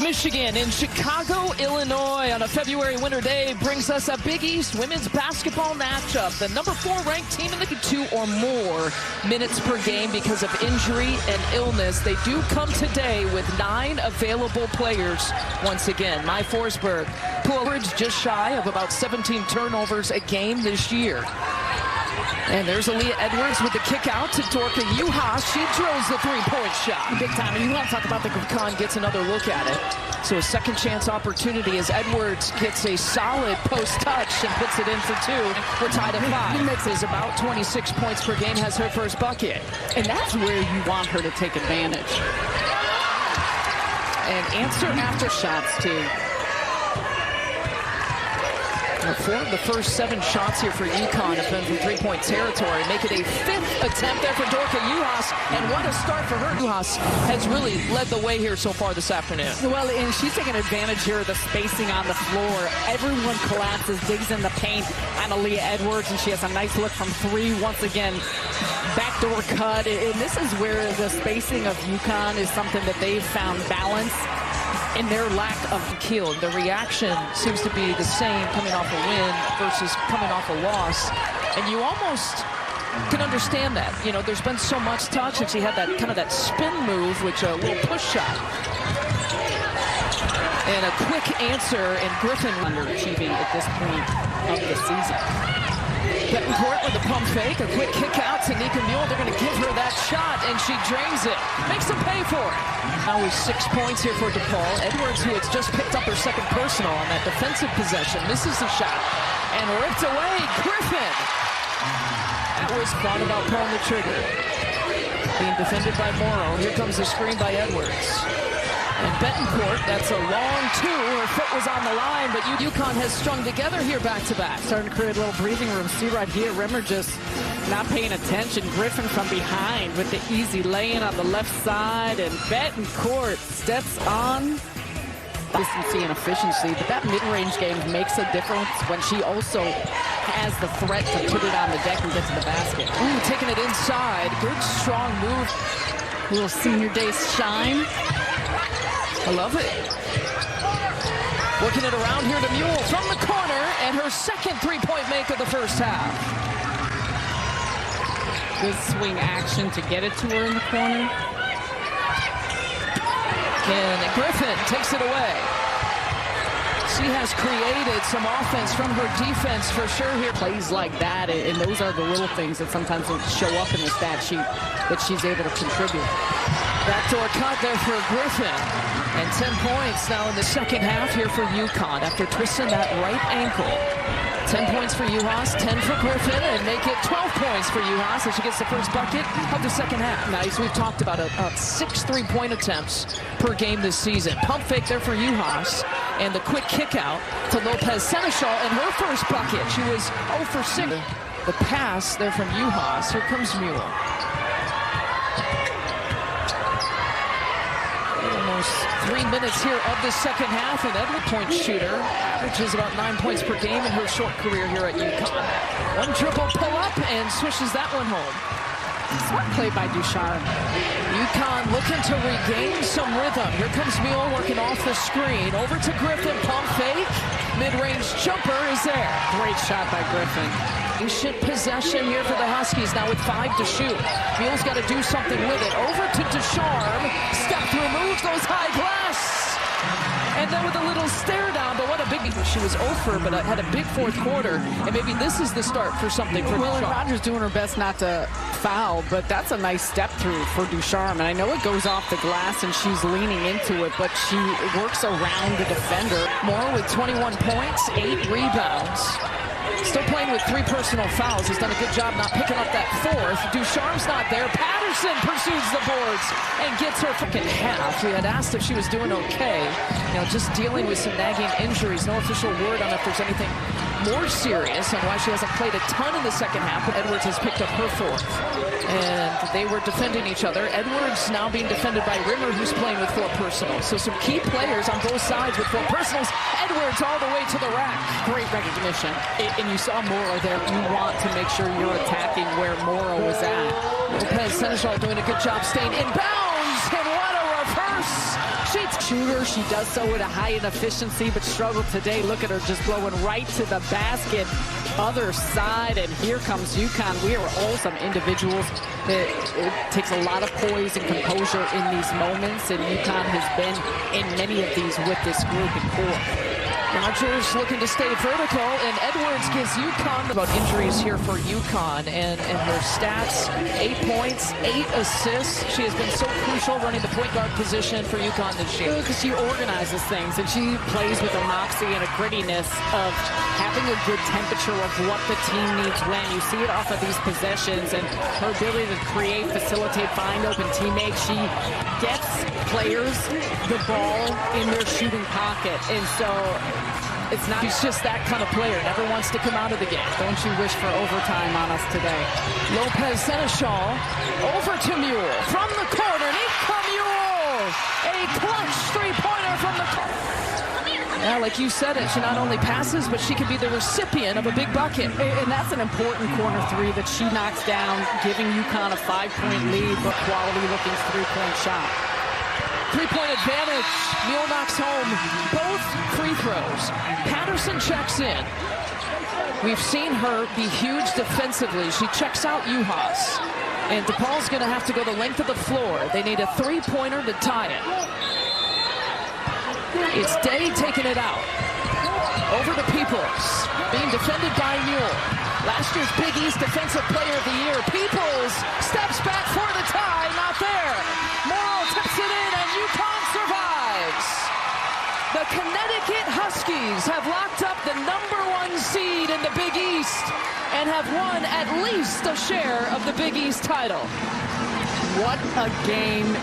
Michigan in Chicago, Illinois on a February winter day brings us a Big East women's basketball matchup. The number 4 ranked team in the 2 or more minutes per game because of injury and illness. They do come today with 9 available players once again. Mai Forsberg, pool average just shy of about 17 turnovers a game this year. And there's Aaliyah Edwards with the kick out to Dorka Juhas. She drills the three-point shot. Big time. And you want to talk about the UConn gets another look at it. So a second chance opportunity as Edwards gets a solid post touch and puts it in for 2. We're tied at 5. Mix is about 26 points per game, has her first bucket. And that's where you want her to take advantage. And answer after shots too. 4 of the first 7 shots here for UConn have been from three-point territory. Make it a 5th attempt there for Dorka Juhas, and what a start for her. Juhas has really led the way here so far this afternoon. Well, and she's taking advantage here of the spacing on the floor. Everyone collapses, digs in the paint on Aaliyah Edwards, and she has a nice look from 3 once again. Backdoor cut, and this is where the spacing of UConn is something that they've found balance in their lack of kill. The reaction seems to be the same coming off a win versus coming off a loss. And you almost can understand that. You know, there's been so much touch, and she had that kind of that spin move, which a little push shot. And a quick answer, and Griffin underachieving at this point of the season. Bettencourt with a pump fake, a quick kick out to Nika Mule. They're going to give her that shot, and she drains it. Makes them pay for it. Now with 6 points here for DePaul. Edwards, who has just picked up her second personal on that defensive possession, misses the shot and ripped away. Griffin. That was thought about pulling the trigger. Being defended by Morrow. Here comes the screen by Edwards. And Bettencourt, that's a long 2. Her foot was on the line, but UConn has strung together here back-to-back. Starting to create a little breathing room. See right here, Rimmer just not paying attention. Griffin from behind with the easy lay-in on the left side, and Bettencourt steps on. Consistency and efficiency, but that mid-range game makes a difference when she also has the threat to put it on the deck and get to the basket. Ooh, taking it inside. Good, strong move. A little senior day shine. I love it. Working it around here to Mule from the corner, and her second three-point make of the first half. Good swing action to get it to her in the corner. And Griffin takes it away. She has created some offense from her defense for sure here. Plays like that, and those are the little things that sometimes don't show up in the stat sheet that she's able to contribute. Backdoor cut there for Griffin. And 10 points now in the second half here for UConn after twisting that right ankle. 10 points for Juhas, 10 for Griffin, and make it 12 points for Juhas as she gets the first bucket of the second half. Nice. We've talked about 6 three-point attempts per game this season. Pump fake there for Juhas, and the quick kick out to Lopez Seneschal and her first bucket. She was 0 for 6. The pass there from Juhas. Here comes Mule. Almost 3 minutes here of the second half, and Edward point shooter averages about 9 points per game in her short career here at UConn. One dribble pull up and swishes that one home. Smart play by Ducharme. UConn looking to regain some rhythm. Here comes Mule working off the screen. Over to Griffin, pump fake. Mid-range jumper is there. Great shot by Griffin. Patient possession here for the Huskies now with 5 to shoot. Mule's got to do something with it. Over to Ducharme. Step through move, goes high glass. And then with a little stare down, but what a big... She was over, but had a big fourth quarter. And maybe this is the start for something for Well, Ducharme. Rogers doing her best not to foul, but that's a nice step through for Ducharme. And I know it goes off the glass and she's leaning into it, but she works around the defender. Moore with 21 points, 8 rebounds. Still playing with 3 personal fouls. Has done a good job not picking up that 4th. Ducharme's not there. Patterson pursues the boards and gets her fucking half. We had asked if she was doing okay. You know, just dealing with some nagging injuries. No official word on if there's anything more serious and why she hasn't played a ton in the second half. But Edwards has picked up her 4th. And they were defending each other. Edwards now being defended by Rimmer, who's playing with 4 personals. So some key players on both sides with 4 personals. Edwards all the way to the rack. Great recognition. And you saw Morrow there. You want to make sure you're attacking where Morrow was at. Lopez Seneschal doing a good job staying in bounds. And what a reverse. She shooter. She does so with a high in efficiency, but struggled today. Look at her just blowing right to the basket. Other side, and here comes UConn. We are all some individuals. It takes a lot of poise and composure in these moments, and UConn has been in many of these with this group and core. Rogers looking to stay vertical, and Edwards gives UConn about injuries here for UConn, and her stats: 8 points, 8 assists. She has been so crucial running the point guard position for UConn this year. Because she organizes things, and she plays with a moxie and a grittiness of having a good temperature of what the team needs when. You see it off of these possessions, and her ability to create, facilitate, find open teammates. She gets players the ball in their shooting pocket, and so it's not. She's just that kind of player. Never wants to come out of the game. Don't you wish for overtime on us today? Lopez Seneschal over to Mule from the corner. Nika Mule, a clutch three-pointer from the corner. Yeah, like you said it, she not only passes, but she can be the recipient of a big bucket. And that's an important corner three that she knocks down, giving UConn a 5-point lead, but quality-looking three-point shot. Three-point advantage. Mule knocks home both free throws. Patterson checks in. We've seen her be huge defensively. She checks out Uhas. And DePaul's going to have to go the length of the floor. They need a three-pointer to tie it. It's Day taking it out. Over to Peoples. Being defended by Mule. Last year's Big East Defensive Player of the Year. Peoples steps back for the tie. Not there. Morrow tips it in, and UConn survives. The Connecticut Huskies have locked up the #1 seed in the Big East and have won at least a share of the Big East title. What a game.